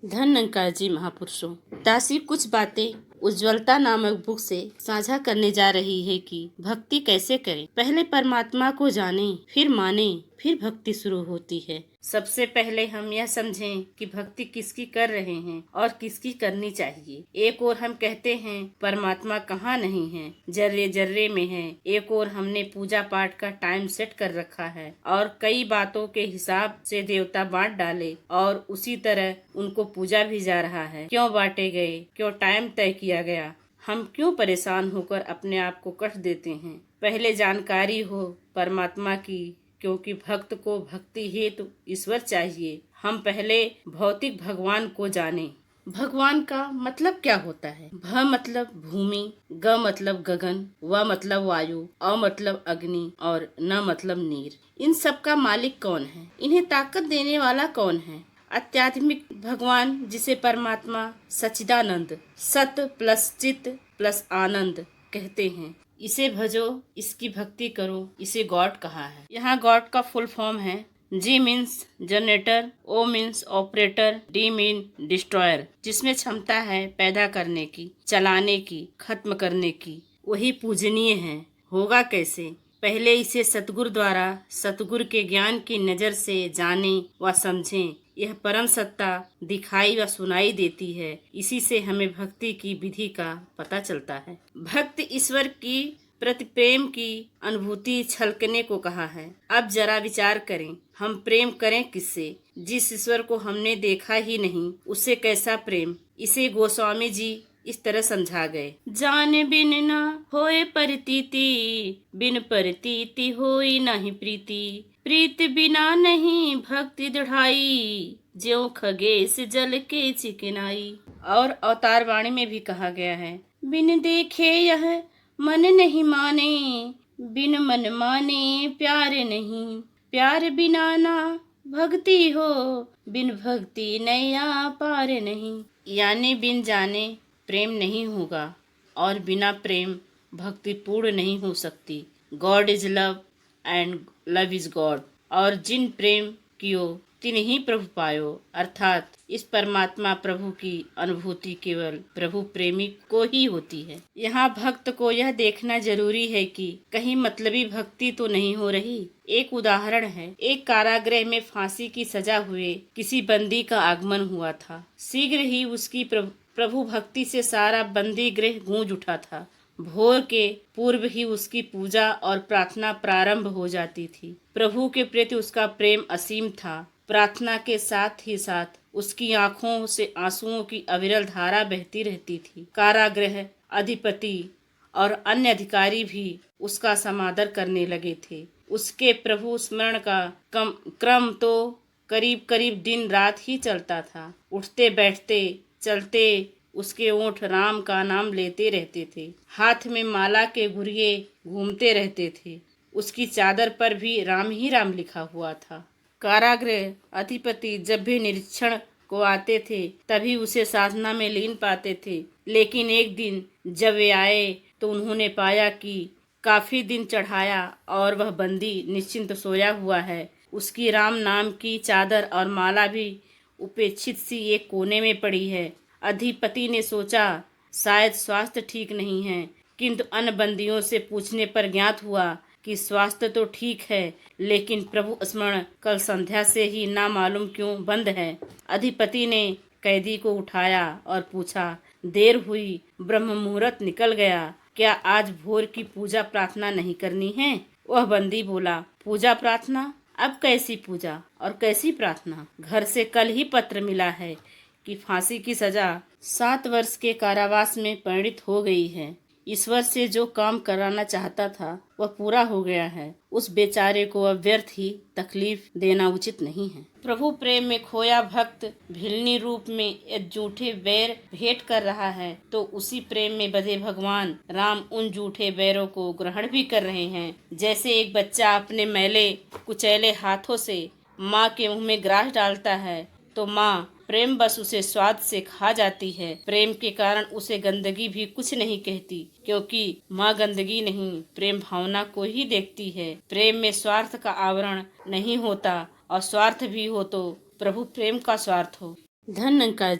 धन निरंकार जी महापुरुषों, दासी कुछ बातें उज्ज्वलता नामक बुक से साझा करने जा रही है कि भक्ति कैसे करें। पहले परमात्मा को जाने, फिर माने, फिर भक्ति शुरू होती है। सबसे पहले हम यह समझें कि भक्ति किसकी कर रहे हैं और किसकी करनी चाहिए। एक और हम कहते हैं परमात्मा कहाँ नहीं है, जर्रे जर्रे में है। एक और हमने पूजा पाठ का टाइम सेट कर रखा है और कई बातों के हिसाब से देवता बांट डाले और उसी तरह उनको पूजा भी जा रहा है। क्यों बांटे गए, क्यों टाइम तय किया गया, हम क्यों परेशान होकर अपने आप को कष्ट देते हैं। पहले जानकारी हो परमात्मा की, क्योंकि भक्त को भक्ति हेतु ईश्वर चाहिए। हम पहले भौतिक भगवान को जाने। भगवान का मतलब क्या होता है। भ मतलब भूमि, ग मतलब गगन, व मतलब वायु, अ मतलब अग्नि और न मतलब नीर। इन सब का मालिक कौन है, इन्हें ताकत देने वाला कौन है। आध्यात्मिक भगवान जिसे परमात्मा सच्चिदानंद, सत प्लस चित प्लस आनंद कहते हैं। इसे भजो, इसकी भक्ति करो, इसे गॉड कहा है। यहाँ गॉड का फुल फॉर्म है। G means generator, O means operator, D mean destroyer, जिसमें क्षमता है पैदा करने की, चलाने की, खत्म करने की। वही पूजनीय है। होगा कैसे। पहले इसे सतगुरु द्वारा सतगुरु के ज्ञान की नजर से जाने व समझें। यह परम सत्ता दिखाई व सुनाई देती है। इसी से हमें भक्ति की विधि का पता चलता है। भक्त ईश्वर की प्रति प्रेम की अनुभूति छलकने को कहा है। अब जरा विचार करें, हम प्रेम करें किससे, जिस ईश्वर को हमने देखा ही नहीं, उससे कैसा प्रेम। इसे गोस्वामी जी इस तरह समझा गए। जान बिन न होए परतीति, बिन परतीति होई नहीं प्रीति, प्रीत बिना नहीं भक्ति दृढ़ाई, ज्यों खगेश जल के चिकनाई। और अवतार वाणी में भी कहा गया है, बिन देखे यह मन नहीं माने, बिन मन माने प्यार नहीं, प्यार बिना ना भक्ति हो, बिन भक्ति नैया पार नहीं। यानी बिन जाने प्रेम नहीं होगा और बिना प्रेम भक्ति पूर्ण नहीं हो सकती। God is love and love is God. और जिन प्रेम कियो तिन ही प्रभु पायो, अर्थात इस परमात्मा प्रभु की अनुभूति केवल प्रभु प्रेमी को ही होती है। यहाँ भक्त को यह देखना जरूरी है कि कहीं मतलबी भक्ति तो नहीं हो रही। एक उदाहरण है, एक कारागृह में फांसी की सजा हुए किसी बंदी का आगमन हुआ था। शीघ्र ही उसकी प्रभु भक्ति से सारा बंदी गृह गूंज उठा था। भोर के पूर्व ही उसकी पूजा और प्रार्थना प्रारंभ हो जाती थी। प्रभु के प्रति उसका प्रेम असीम था। प्रार्थना के साथ ही साथ उसकी आंखों से आंसुओं की अविरल धारा बहती रहती थी। कारागृह अधिपति और अन्य अधिकारी भी उसका समादर करने लगे थे। उसके प्रभु स्मरण का क्रम तो करीब करीब दिन रात ही चलता था। उठते बैठते चलते उसके ओंठ राम का नाम लेते रहते थे। हाथ में माला के गुरिये घूमते रहते थे। उसकी चादर पर भी राम ही राम लिखा हुआ था। कारागृह अधिपति जब भी निरीक्षण को आते थे तभी उसे साधना में लीन पाते थे। लेकिन एक दिन जब वे आए तो उन्होंने पाया कि काफी दिन चढ़ाया और वह बंदी निश्चिंत सोया हुआ है। उसकी राम नाम की चादर और माला भी उपेक्षित सी एक कोने में पड़ी है। अधिपति ने सोचा शायद स्वास्थ्य ठीक नहीं है, किंतु अन्य बंदियों से पूछने पर ज्ञात हुआ कि स्वास्थ्य तो ठीक है, लेकिन प्रभु स्मरण कल संध्या से ही ना मालूम क्यों बंद है। अधिपति ने कैदी को उठाया और पूछा, देर हुई, ब्रह्म मुहूर्त निकल गया, क्या आज भोर की पूजा प्रार्थना नहीं करनी है। वह बंदी बोला, पूजा प्रार्थना, अब कैसी पूजा और कैसी प्रार्थना। घर से कल ही पत्र मिला है कि फांसी की सजा 7 वर्ष के कारावास में परिणित हो गई है। ईश्वर से जो काम कराना चाहता था वह पूरा हो गया है। उस बेचारे को अब व्यर्थ ही तकलीफ देना उचित नहीं है। प्रभु प्रेम में खोया भक्त भिलनी रूप में झूठे बैर भेंट कर रहा है तो उसी प्रेम में बधे भगवान राम उन झूठे बैरों को ग्रहण भी कर रहे हैं। जैसे एक बच्चा अपने मैले कुचैले हाथों से माँ के मुंह में ग्रास डालता है तो माँ प्रेम बस उसे स्वाद से खा जाती है। प्रेम के कारण उसे गंदगी भी कुछ नहीं कहती, क्योंकि माँ गंदगी नहीं प्रेम भावना को ही देखती है। प्रेम में स्वार्थ का आवरण नहीं होता और स्वार्थ भी हो तो प्रभु प्रेम का स्वार्थ हो। धन्यकार जी।